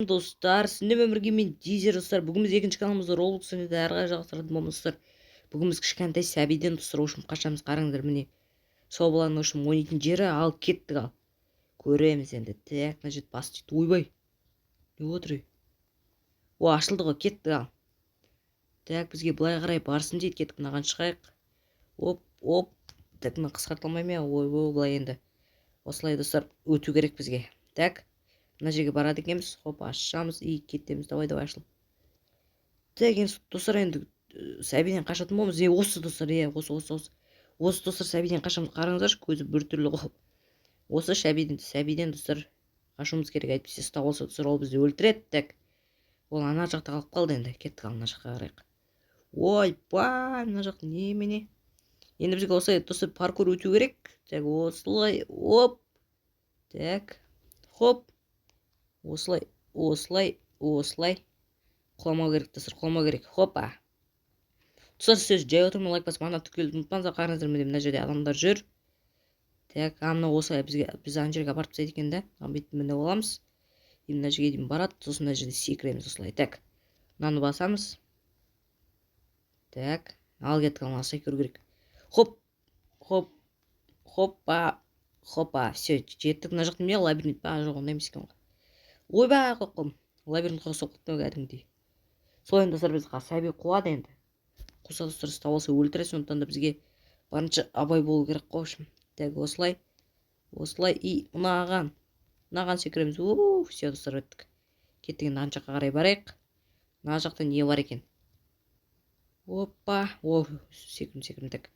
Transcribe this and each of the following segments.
Достар, сіздермен өмірге мен Дизер достар. Бүгін біз екінші каналымызда Roblox ойнайды, әрі қарай жалғастыратын боламыз достар. Бүгін біз кішкентай сәбиден достар, общем қашамыз, қараңдар міне. Сол баланың общем ойнайтын жері, ал кеттік ал. Көреміз енді. Так, мына жерде бас дейді. Ойбай. Не отыр? О, ашылды ғой, кеттік ал. Так, бізге былай қарай барсын дейді, кеттік мынаған шығайық. Оп, оп. Так, мына қысқартылмай ма? Ой, былай енді. Осылай достар, өту керек бізге. Так. Мына жерге барады екенбіз. Хоп, ашамыз и кетеміз. Давай ашыл. Так, енді достар, енді сәбиден қашатын боламыз. Осы достар, осы достар сәбиден қашамыз. Қараңыздаршы, көзі біртүрлі ғой. Осы сәбиден достар қашуымыз керек. Әйтпесе ұстап алса достар, ол бізді өлтіреді. Так. Ол ана жақта қалып қалды енді. Кеттік ал, ана жаққа қарайық. Ойбай, мына жақ немене? Енді бізге осылай достар паркур өту керек. Так, осылай, оп. Так. Хоп. Осылай. Құламау керек достар, құламау керек. Хопа. Достар, сіз жай отырмын, лайк басып, ана түкелді ұмытпаңыздар, қараңыздар, мына жерде адамдар жүр. Так, мына осылай біз ана жерге апарып тастайды екен да. Бүйтіп міне боламыз. Мына жерге дейін барады, сосын мына жерде секіреміз осылай. Так. Мынаны басамыз. Так. Ал кеттік, ана секіру керек. Хоп. Хоп. Хопа. Все, жеттік. Мына жақтың не лабиринт па? Жоқ, ондай емес екен ғой. Ойбай, қоқым. Лабиринтқа соқтық кәдімгідей. Сол енді достар, біз сәби қуады енді. Қуса достар, ұстап алса өлтіреді, сондықтан да бізге барынша абай болу керек қой. Так, осылай и мынаған секіреміз. Все достар, өттік. Кеттік, енді ана жаққа қарай барайық. Мына жақта не бар екен? Опа. Секірім. Так.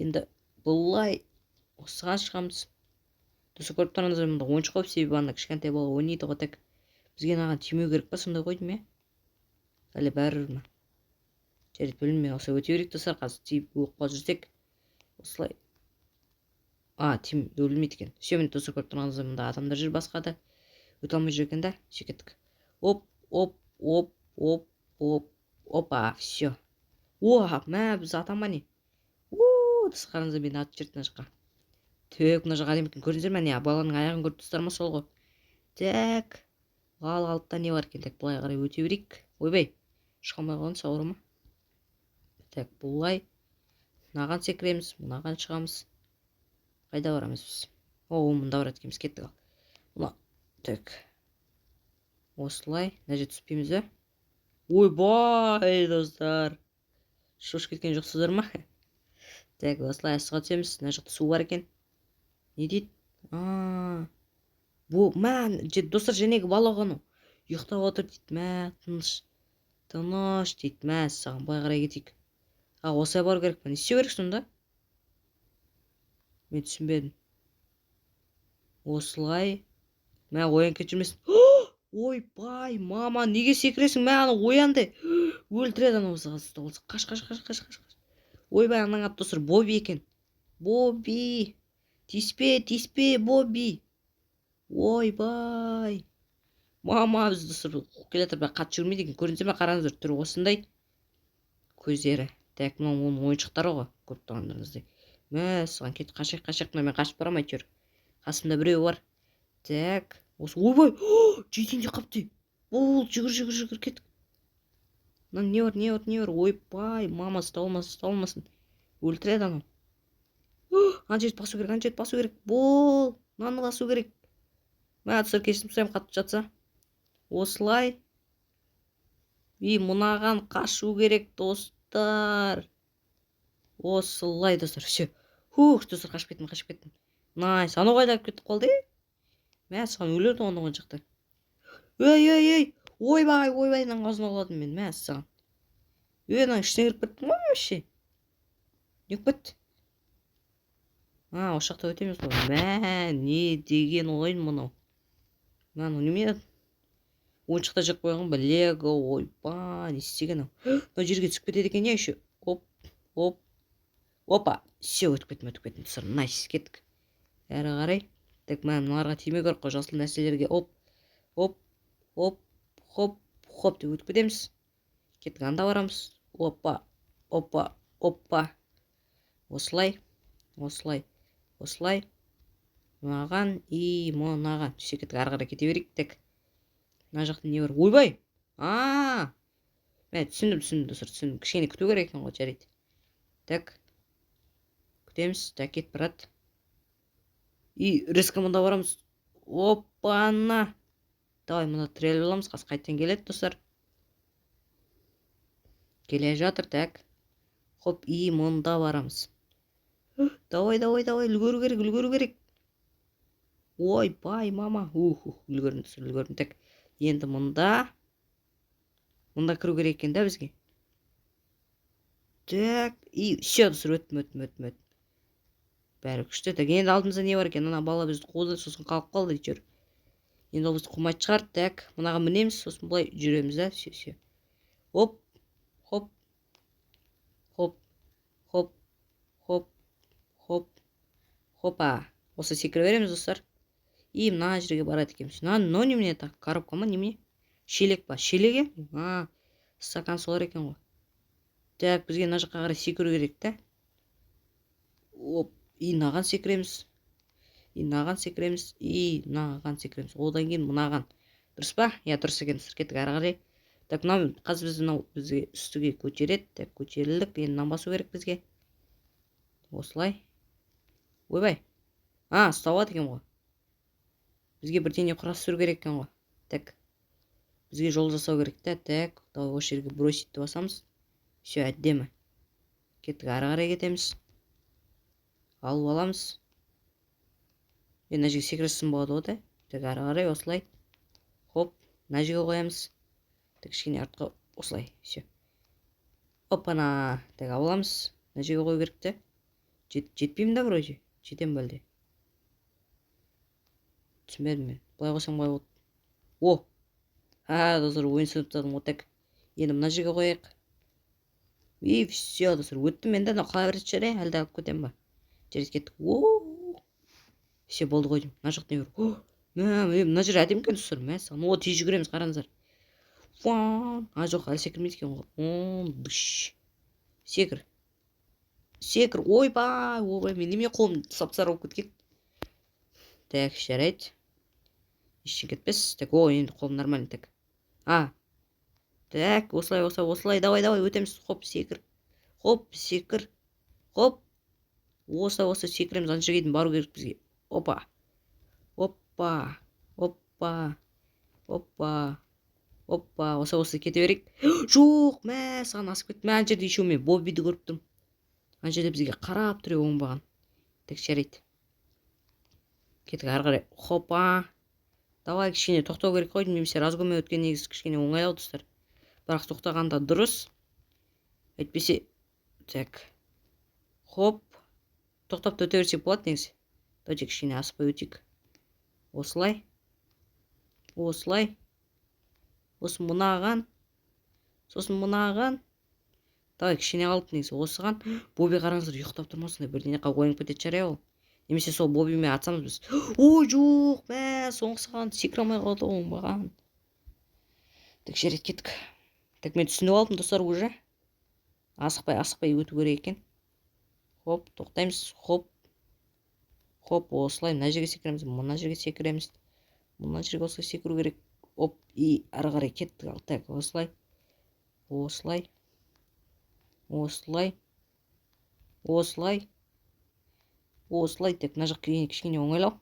Енді бұлай осыған шығамыз. Достар, көріп тұрғаныңыздар, мұнда ойыншық қойып, себебі ана кішкентай бала ойнайды ғой. Так. Бізге мынаған тимеу керек па, сондай қойдым я? Әлі бәрібір ма? Жарайды, білмей осылай өте берейік достар. Қазір тиіп оққа жүрсек осылай. Тим өлмейді екен. Все, мен достар, көріп тұрғаныңыздар, мұнда адамдар жүр, басқа да өте алмай жүр екен да. Все, кеттік. Опа, все. Мә, біз атама не? Достар, қараңыздар, мені атып жіберді мына жаққа. Так, мына жақ әдемі екен, көрдіңіздер ме? Баланың аяғын көріп достар ма, сол ғой. Так. Алыпта не бар екен? Так, былай қарай өте берейік. Ойбай. Шыға алмай қалған, сауыры ма? Так, бұлай. Мынаған секіреміз, мынаған шығамыз. Қайда барамыз біз? Мында барады екенбіз, кеттік ал. Мына, так. Осылай, мына жерде түспейміз бе? Ойбай, достар. Шош кеткен жоқсыздар ма? Так, осылай астыға түсеміз. Мына жақта су бар екен. Не дейді? Достар, жәнегі бала ғану. Ұйықтап отыр дейді. Мә, тыныш дейді. Мә, саған былай қарай кетейік. Осылай бару керек па? Не істеу керек сонда? Мен түсінбедім. Осылай. Мә, оян кетіп жүрмесін. Ойбай, мама, неге секіресің? Мә, ана оянды. Өлтіреді ана осы қызды. Қаш. Ойбай, анаң аты достар, Боби екен. Боби. Тиіспе, Боби. Ойбай. Мама, біз достар, келетір, бірақ қатты жүрмейді екен. Көрінсе ме, қараңыздар, түрі осындай. Көздері. Так, мынау оның ойыншықтары ғой, көріп тұрғандарыңыздай. Мә, саған кет, қашақ, мен қашып барам әйтеуір. Қасымда біреу бар. Так, осы, ойбай, жетейінде қапты. Бол, жүгір, кеттік. Не бар, ойбай, мама, ұсталмасын. Өлтіреді анау. Ана жерді басу керек. Бол, мынаны басу керек. Мә, достар, кешірім сұраймын, қатты жатса. Осылай. И мынаған қашу керек, достар. Осылай, достар, все. Достар, қашып кеттім. Найс, анау қайда кетіп қалды? Мә, саған өлерді оның оң жақта. Ой. Ойбай, мынаның аузына құладым мен. Мә, саған. Мынаның ішіне кіріп кеттім ғой вообще. Не кетті? Осы жақта өтеміз ғой. Мә, не деген ойын мұнау? Мынау неме? Ойыншықта жеп қойған ба? Лего, ойбай, не істеген ау? Мына жерге түсіп кетеді екен, не еще? Опа, все, өтіп кеттім. Достар, найс, кеттік. Әрі қарай. Так, мыналарға тимеу керек қой, жасыл нәрселерге. Хоп, деп өтіп кетеміз. Кеттік, анда барамыз. Опа. Осылай. Мынаған и мынаған. Түсе кеттік, ары қарай кете берейік. Так. мына жақта не бар? Ойбай! Мә түсіндім достар, түсіндім. Кішкене күту керек екен ғой, жарайды. Так. Күтеміз. Так, кетіп барады. И резко мұнда барамыз. Опа-на! Давай, мұнда тіреліп аламыз. Қазір қайтадан келеді, достар. Келе жатыр, так. Хоп, и мұнда барамыз. Давай, үлгеру керек. Ой, бай, мама. Үлгердім. Так, енді мұнда кіру керек екен да бізге. Так, и все, достар, өттім. Бәрі күшті. Так, енді алдымызда не бар екен? Ана бала бізді қуды, сосын қалып қалды жүр. Енді ол бізді қумайды шығар. Так, мұнаға мінеміз, сосын бұлай жүреміз да. Все. Хоп. Хопа. Осы секіре береміз, достар. И мына жерге барады екенбіз. Но немене так? Коробка ма, немене? Шелек па? Шелеге? Стакан солар екен ғой. Так, бізге мына жаққа қарай секіру керек та. Оп, и мынаған секіреміз. Одан кейін мынаған. Дұрыс па? Я, дұрыс екен, достар. Кеттік ары қарай. Так, қазір бізге үстіге көтереді. Так, көтерілдік. Енді мынаны басу керек бізге. Осылай. Ойбай. Ұстауады екен ғой. Бізге бірдеңе құрастыру керек екен ғой. Так. Бізге жол жасау керек та. Так, давай осы жерге броситті басамыз. Все, әдемі. Кеттік ары қарай кетеміз. Алып аламыз. Мына жерге секірсін болады ғой да. Так, ары қарай осылай. Хоп, мына жерге қоямыз. Так, кішкене артқа осылай. Все. Опана. Так, аламыз. Мына жерге қою керек та. Жетпеймін да вроде. Жетем бәлде. Түсінбедім мен. Былай қойсам былай болды. Достар, ойын сыныптадым ғой. Так, енді мына жерге қояйық. И все, достар, өттім мен де. Қалай береді жарай, әлде алып кетем ба? Жарайды, кеттік. Все, болды қойдым. Мына жақта не бар? Мына жер әдемі екен, достар. Тез жүгіреміз, қараңыздар. Жоқ, әлі секірмейді екен ғой. Секір. Ойбай, мен неме қолым сап-сары болып кеткен. Так, жарайды. Ештен кетпес. Так, енді қолым нормально. Так. Так, осылай. Давай, өтеміз. Хоп, секір. Осы секіреміз. Ана жерге дейін бару керек бізге. Опа. Осы кете берейік. Жоқ, саған асып кетті. Ана жерде еще мен Боббиді көріп тұрмын. Ана жерде бізге қарап тұр, оңбаған. Так, жарайды. Кеттік ары қарай. Хопа. Давай, кішкене тоқтау керек қой. Немесе разгонмен өткен негізі кішкене оңайлау, достар. Бірақ тоқтағанда дұрыс. Әйтпесе. Так. Хоп. Тоқтап та өте берсек болады негізі. Давайте кішкене асықпай өтейік. Осылай. Сосын мұнаған. Давай, кішкене қалып негізі осыған. Бобби қараңыздар, ұйықтап тұрмасын. Бірдеңе ойынып кетеді жарай ол. Немесе сол Боббимен атсамыз біз. Ой, жоқ, соңғысыған секіре алмай қалды оңбаған. Так, жарайды, кеттік. Так, мен түсініп алдым, достар, уже. Асықпай өту керек екен. Хоп, тоқтаймыз. Хоп, осылай. Мына жерге секіреміз. Мына жерге секіреміз. Мына жерге осылай секіру керек. Оп, и ары қарай кеттік. Так, осылай. Так, мына жақ кішкене оңайлау.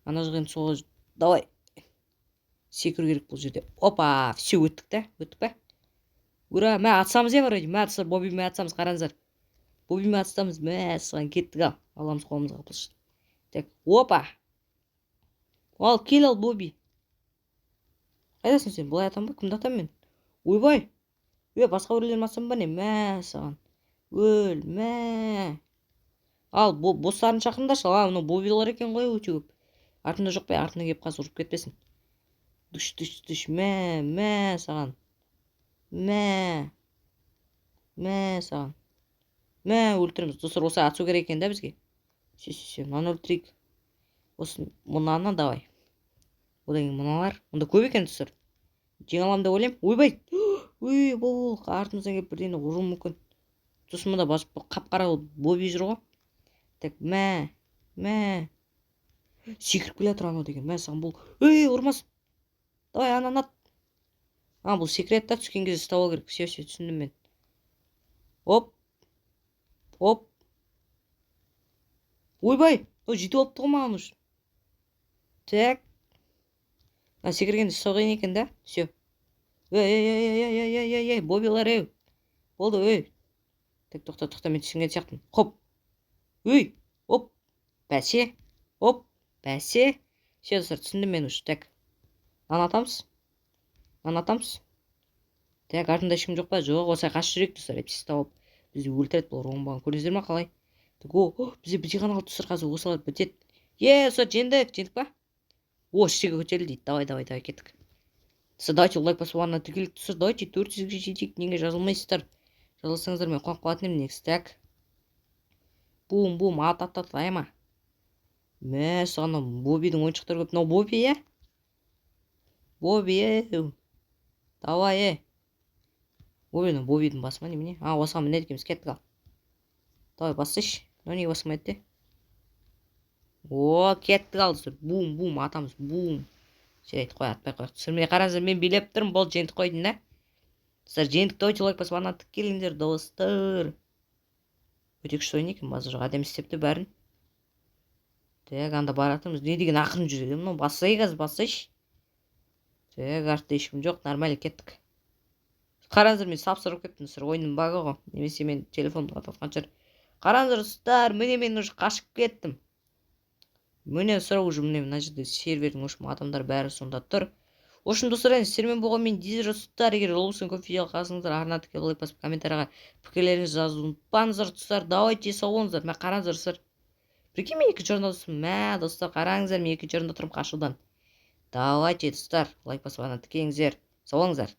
Ана жақ енді соға. Давай. Секіру керек бұл жерде. Опа, все, өттік па? Ура, атсамыз е вроде. Достар, Боббимен атсамыз, қараңыздар. Боббимен атсамыз, саған кеттік ал. Аламыз қолымызға қылышты. Так, опа. Кел ал, Бобби. Қайдасың сен? Бұлай атам ба? Кімді атам мен? Ойбай. Басқа біреулерін атсам ба не? Саған. Өл, Ал, бостарын шақырыңдаршы. Мынау Боббилар екен ғой өте көп. Артында жоқ па? Артына келіп қазір ұрып кетпесін. Дүш. Саған. Саған. Өлтіреміз. Достар, осы атсу керек екен да бізге. Все, мынаны өлтірейік. Осы мұнаны давай. Одан кейін мыналар. Мұнда көп екен, достар. Жеңе аламын деп ойлаймын. Ойбай. Бұл артымыздан келіп бірдеңе ұруы мүмкін. Сосын мұнда қап-қара Бобби жүр ғой. Так, секіріп келе жатыр анау деген. Саған бұл. Ұрмасын. давай ананы ат. Бұл секрет та, түскен кезде ұстап алу керек. Все, түсіндім мен. Оп. Ойбай, жетіп алыпты ғой маған уже. Так. Секіргенде ұстау қиын екен да. Все. Ей, бобилар, ей. Болды, ей. Так, тоқта, мен түсінген сияқтымын. Хоп. Ей, оп. Бәсе. Оп. Бәсе. Все, достар, түсіндім мен уже. Так. Нан атамыз. Так, артында ешкім жоқ па? Жоқ, осылай қашып жүрейік, достар. Эпсіз тауып. Бізді өлтіреді бұл ромбаған. Көрдіңіздер ма қалай? Так, бізде ғана қалды, достар, қазір осылай бітеді. Достар, жеңдік па? Іштегі көтерілді дейді. Давай, кеттік. Достар, давайте лайк басып арнаны тіркелік, достар. Давайте 400-ге жетейік. Неге жазылмайсыздар? Жазылсаңыздар мен қуанып қалатын едім. Негізі. Так. Бум, ат, айма. Мә, саған Бобидің ойыншықтары көп. Мынау Боби, е? Боби, давай, Бобидің басыма немене? Осыған мінеді екенбіз, кеттік ал. Давай, басыш. Неге басылмайды де? Кеттік ал, достар. Бум, атамыз, бум. Жарайды, атпай қояйық. Достар, міне қараңыздар, мен билеп тұрмын, болды, жеңдік қойдым да. Достар, жеңдік, давайте лайк басып арнаны тіркеліңдер, достар. Өте күшті ойын екен, базар әдемі істепті бәрін. Так, анда баратырмыз. Не деген ақырын жүреді? Мынау бассай қазір, бассайш. Так, артта ешкім жоқ, нормально кеттік. Қараңыздар, мен сап-сырып кеттім, достар, ойынның багы ғой. Немесе мен телефонды қататқан шығар. Қараңыздар, достар, міне мен уже қашып кеттім. Міне сұрау уже мына жерде сервердің ошым адамдар бәрі сонда тұр. Ошым, достар, сіздермен болған мен Дизер достар. Егер Robloxтан көп видео қалсаңыздар, арнаны тіркеліп лайк басып комментарияға пікірлеріңізді жазуды ұмытпаңыздар, достар. Давайте сау болыңыздар. Мә қараңыздар, достар. Прикинь, мен екінші орында тұрмын. Мә, достар, қараңыздар, мен екінші орында тұрмын қашудан. Давайте, достар, лайк басып арнаны тіркеліңіздер. Сау болыңыздар.